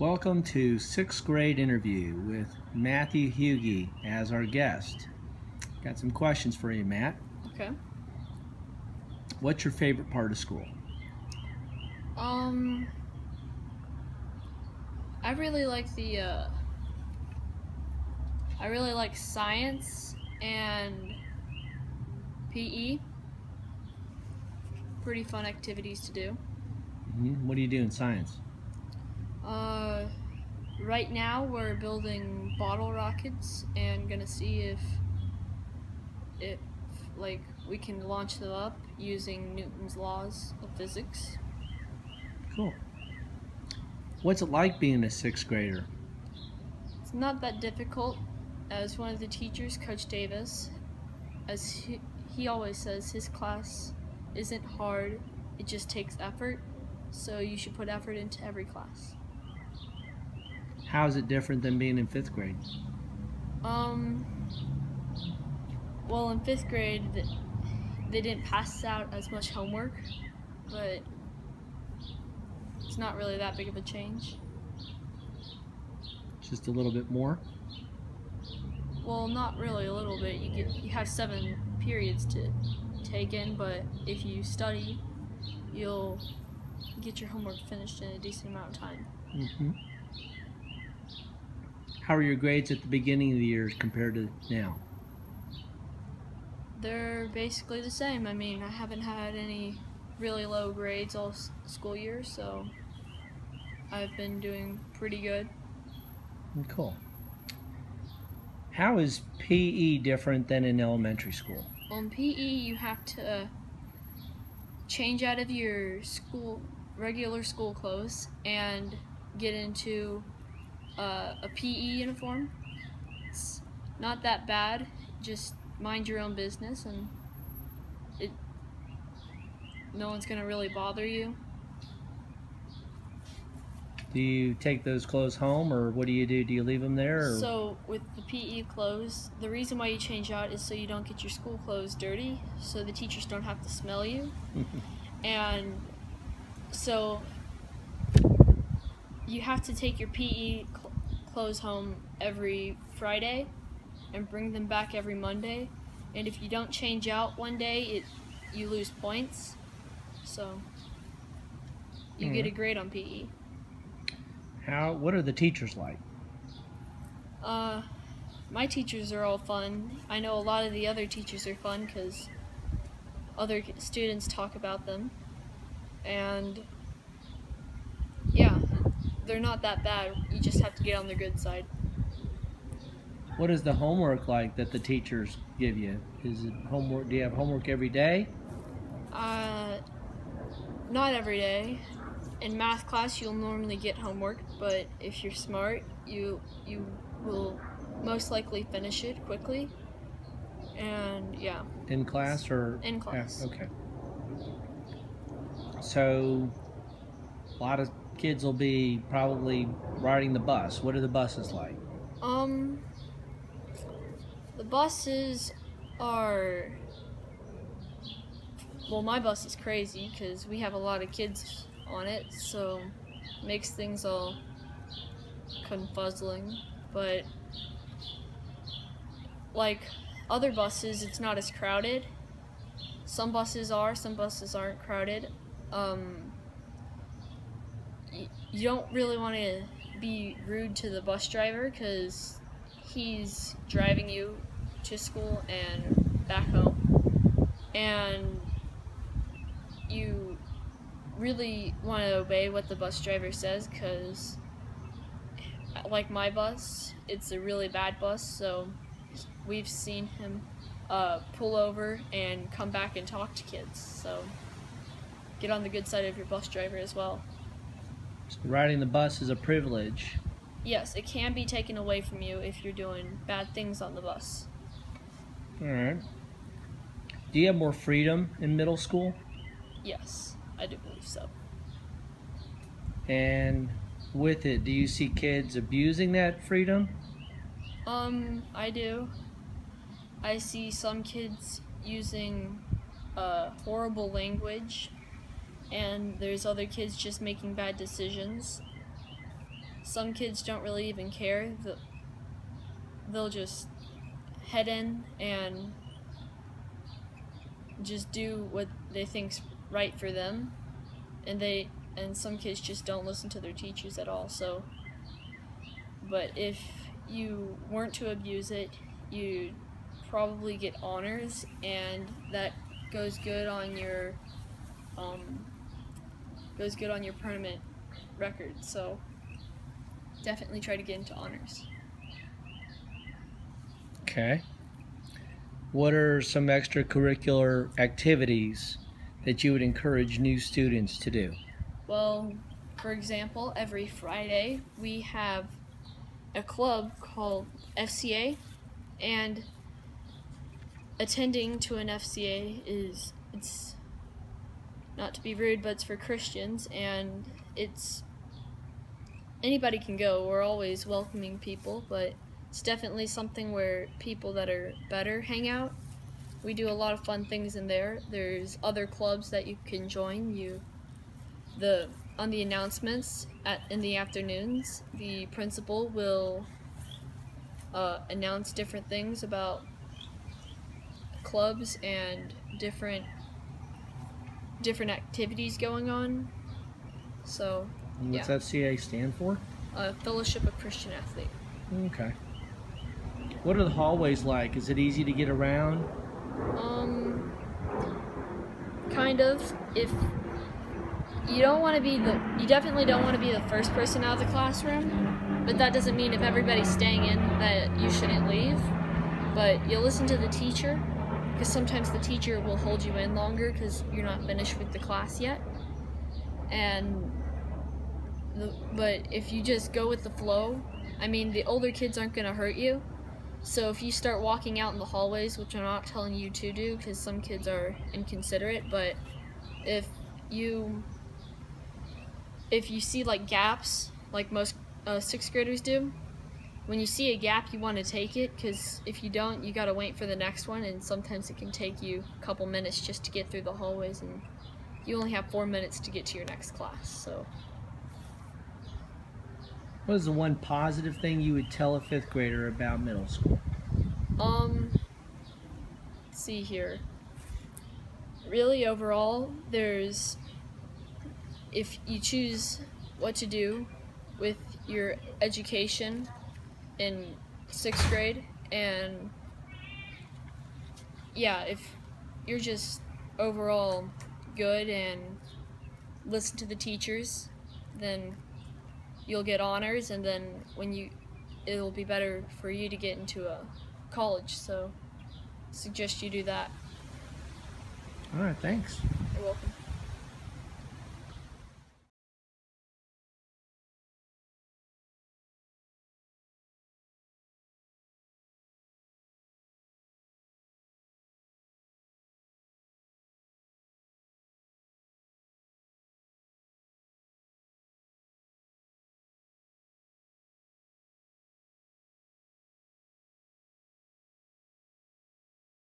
Welcome to 6th grade interview with Matthew Hughey as our guest. Got some questions for you, Matt. Okay. What's your favorite part of school? I really like science and PE. Pretty fun activities to do. What do you do in science? Right now we're building bottle rockets and gonna see if we can launch them up using Newton's laws of physics. Cool. What's it like being a 6th grader? It's not that difficult. As one of the teachers, Coach Davis, as he always says, his class isn't hard, it just takes effort, so you should put effort into every class. How is it different than being in 5th grade? Well, in 5th grade, they didn't pass out as much homework, but it's not really that big of a change. Just a little bit more? Well, not really a little bit. You have 7 periods to take in, but if you study, you'll get your homework finished in a decent amount of time. How are your grades at the beginning of the year compared to now? They're basically the same. I mean, I haven't had any really low grades all school year, so I've been doing pretty good. Cool. How is PE different than in elementary school? Well, in PE, you have to change out of your regular school clothes and get into a PE uniform. It's not that bad. Just mind your own business, and no one's gonna really bother you. Do you take those clothes home, or what do you do? Do you leave them there? Or? So with the PE clothes, the reason why you change out is so you don't get your school clothes dirty, so the teachers don't have to smell you. And so you have to take your PE clothes home every Friday and bring them back every Monday. And if you don't change out one day, you lose points. So you get a grade on PE. What are the teachers like? My teachers are all fun. I know a lot of the other teachers are fun because other students talk about them. And yeah, they're not that bad. You just have to get on their good side. What is the homework like that the teachers give you? Is it homework? Do you have homework every day? Not every day. In math class, you'll normally get homework, but if you're smart, you will most likely finish it quickly. And yeah. In class or? In class. Okay. So a lot of kids will be probably riding the bus. What are the buses like? The buses are, well, my bus is crazy because we have a lot of kids on it, so it makes things all confuzzling. But like other buses, it's not as crowded. Some buses are, some buses aren't crowded. You don't really want to be rude to the bus driver because he's driving you to school and back home, and you really want to obey what the bus driver says because, like my bus, it's a really bad bus, so we've seen him pull over and come back and talk to kids, so get on the good side of your bus driver as well. So riding the bus is a privilege. Yes, it can be taken away from you if you're doing bad things on the bus. Alright. Do you have more freedom in middle school? Yes, I do believe so. And with it, do you see kids abusing that freedom? I do. I see some kids using horrible language, and there's other kids just making bad decisions. some kids don't really even care. They'll just head in and just do what they think's right for them, and some kids just don't listen to their teachers at all. So, but if you weren't to abuse it, you'd probably get honors, and that goes good on your permanent record. So definitely try to get into honors. Okay. What are some extracurricular activities that you would encourage new students to do? Well, for example, every Friday we have a club called FCA, and attending to an FCA it's not to be rude, but it's for Christians, and anybody can go. We're always welcoming people, but it's definitely something where people that are better hang out. We do a lot of fun things in there. There's other clubs that you can join. On the announcements in the afternoons, the principal will announce different things about clubs and different activities going on. So, And what's FCA stand for? Fellowship of Christian Athlete. Okay. What are the hallways like? Is it easy to get around? Kind of. If you definitely don't want to be the first person out of the classroom, but that doesn't mean if everybody's staying in that you shouldn't leave. But you listen to the teacher, because sometimes the teacher will hold you in longer because you're not finished with the class yet. But if you just go with the flow, I mean, the older kids aren't going to hurt you. So if you start walking out in the hallways, which I'm not telling you to do because some kids are inconsiderate, but if you see like gaps, like most 6th graders do, when you see a gap, you want to take it, because if you don't, you got to wait for the next one, and sometimes it can take you a couple minutes just to get through the hallways, and you only have 4 minutes to get to your next class. So What is the one positive thing you would tell a 5th grader about middle school? let's see here. Really, overall, if you choose what to do with your education in 6th grade, and yeah, if you're just overall good and listen to the teachers, then you'll get honors, and then it'll be better for you to get into a college. So suggest you do that. All right, thanks. You're welcome.